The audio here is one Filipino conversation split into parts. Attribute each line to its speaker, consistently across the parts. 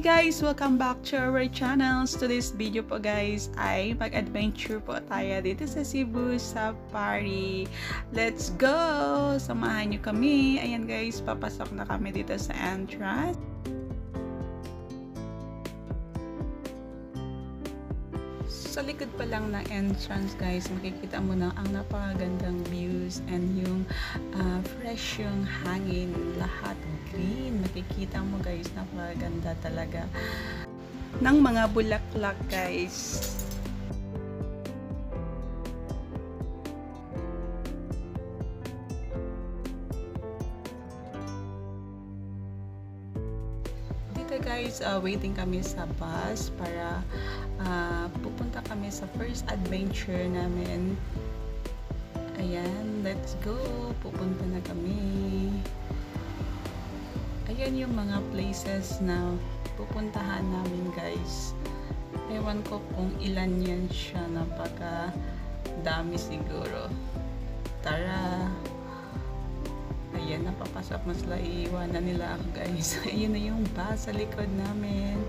Speaker 1: guys! Welcome back to our channels. Today's video po guys ay mag-adventure po tayo dito sa Cebu Safari. Let's go! Samahan nyo kami. Ayan guys, papasok na kami dito sa entrance. Sa likod pa lang ng entrance guys, makikita mo na ang napakagandang views and yung fresh yung hangin, lahat green. Makikita mo guys, napakaganda talaga ng mga bulaklak guys. Dito guys, waiting kami sa bus para pupunta kami sa first adventure namin. Ayan, let's go! Pupunta na kami. Ayan yung mga places na pupuntahan namin guys. Ewan ko kung ilan yan siya, napaka dami siguro. Tara! Ayan, napapasok na sila, iiwanan nila ako guys. Ayan na yung bus sa likod namin.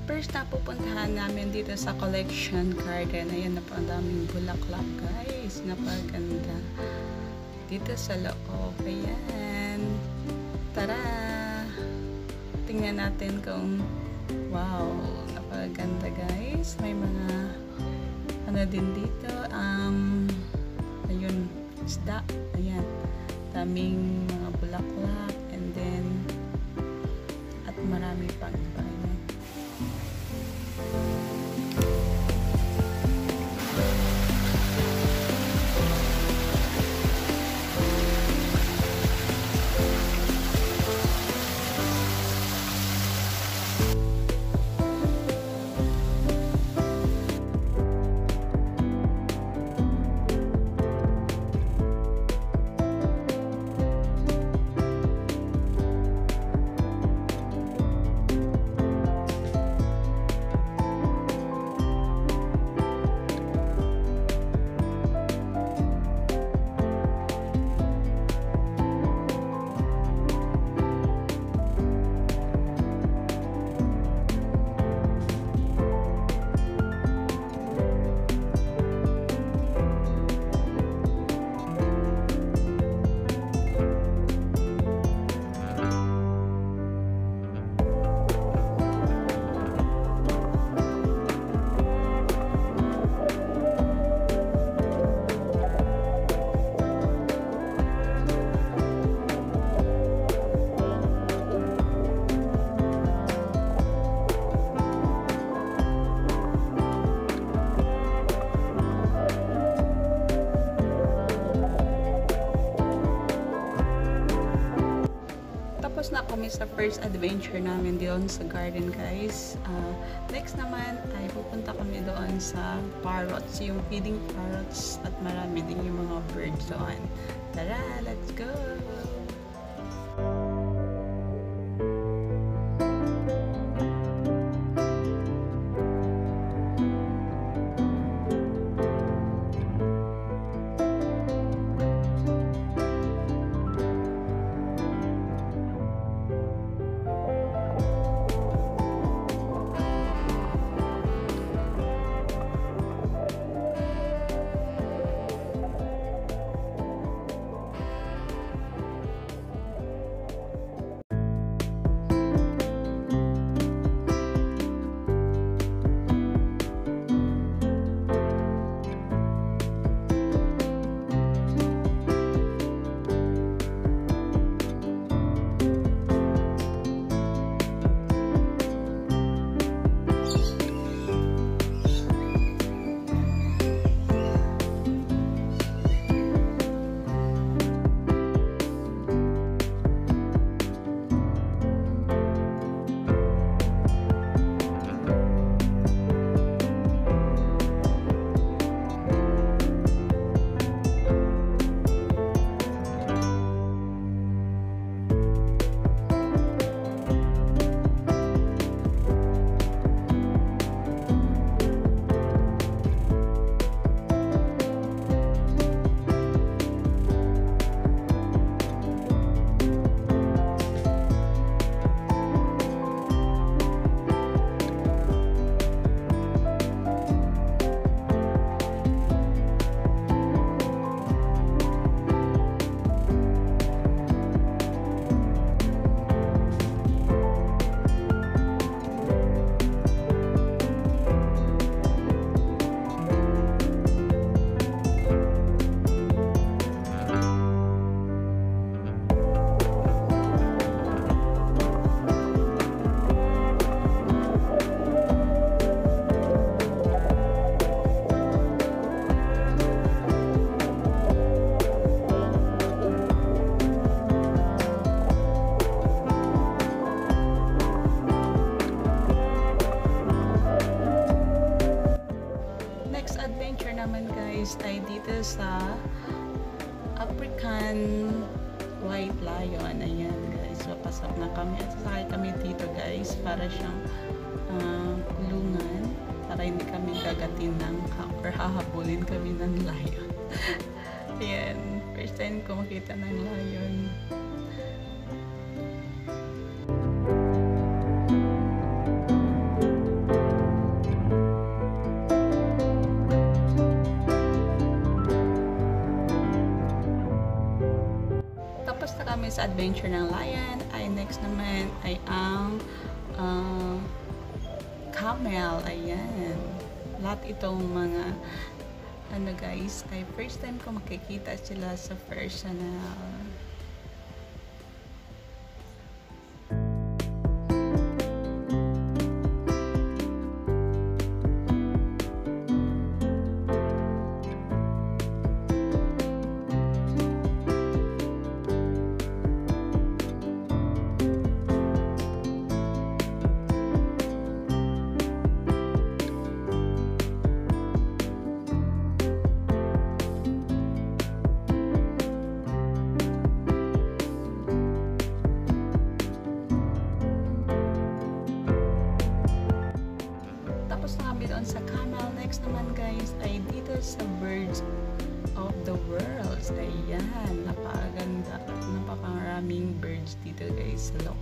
Speaker 1: First na pupuntahan namin dito sa Collection Garden. Ayan na po, ang daming bulaklak guys. Napaganda. Dito sa loob. Ayan. Tara! Tingnan natin kung wow, napaganda guys. May mga ano din dito. Ayun, isda. Ayan. Daming mga bulaklak and then at marami pang iba. Tapos na kami sa first adventure namin doon sa garden guys. Next naman ay pupunta kami doon sa parrots, yung feeding parrots, at marami din yung mga birds doon. Tara, let's go! guys ay dito sa African White Lion. Ayan guys, papasok na kami at sasakay kami dito guys para siyang kulungan para hindi kami gagatin ng or hahabulin kami ng lion. Ayan, first time ko makita ng lion. Tapos na kami sa adventure ng lion, ay next naman ay ang camel. Ayan, lahat itong mga ano guys ay first time ko makikita sila sa personal. Sa camel, next naman guys ay dito sa birds of the world. Ayan, napakaganda at napakaraming birds dito guys sa loob.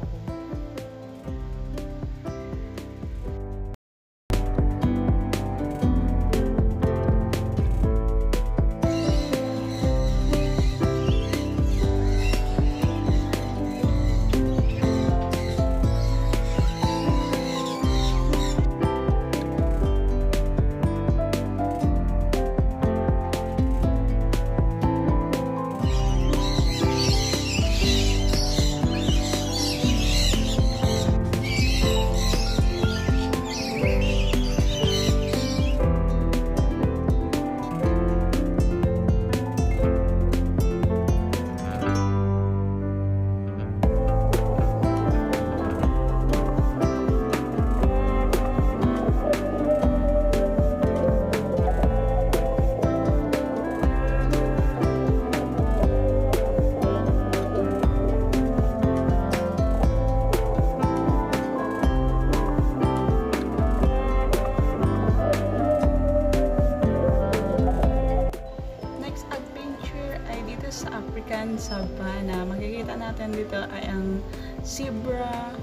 Speaker 1: Savannah. Makikita natin dito ay ang zebra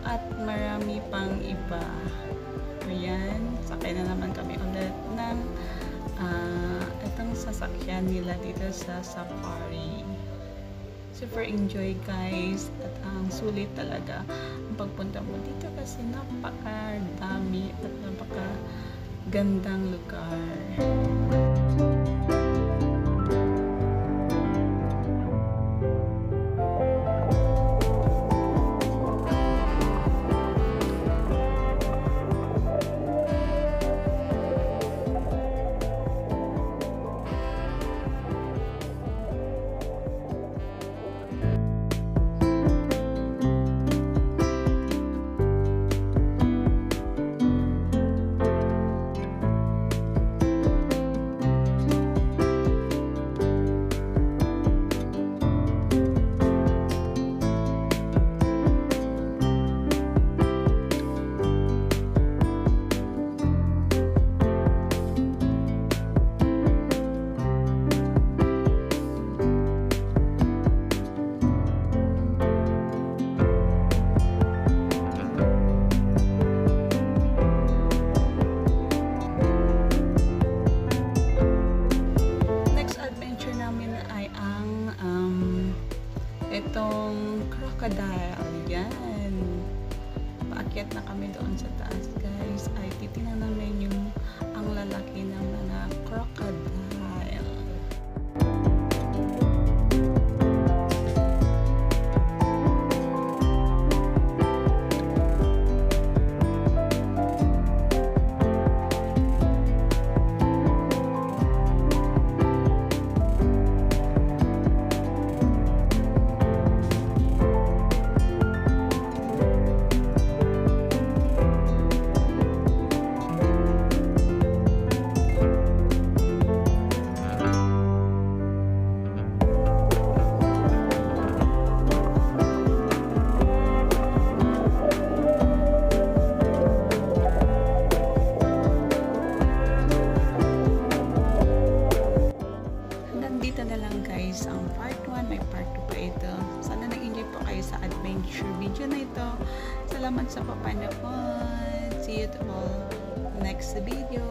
Speaker 1: at marami pang iba. Ayan, sakay na naman kami ulit ng itong sasakyan nila dito sa safari. Super enjoy guys at ang sulit talaga ang pagpunta mo dito kasi napaka-dami at napaka-gandang lugar. Itong crocodile, yan. Paakyat na kami doon sa taas, guys. Ay titingnan namin yung ang lalaki ng mga crocodile. guys ang part 1. May part 2 pa ito. Sana nag-enjoy po kayo sa adventure video na ito. Salamat sa papanood. See you to all next video.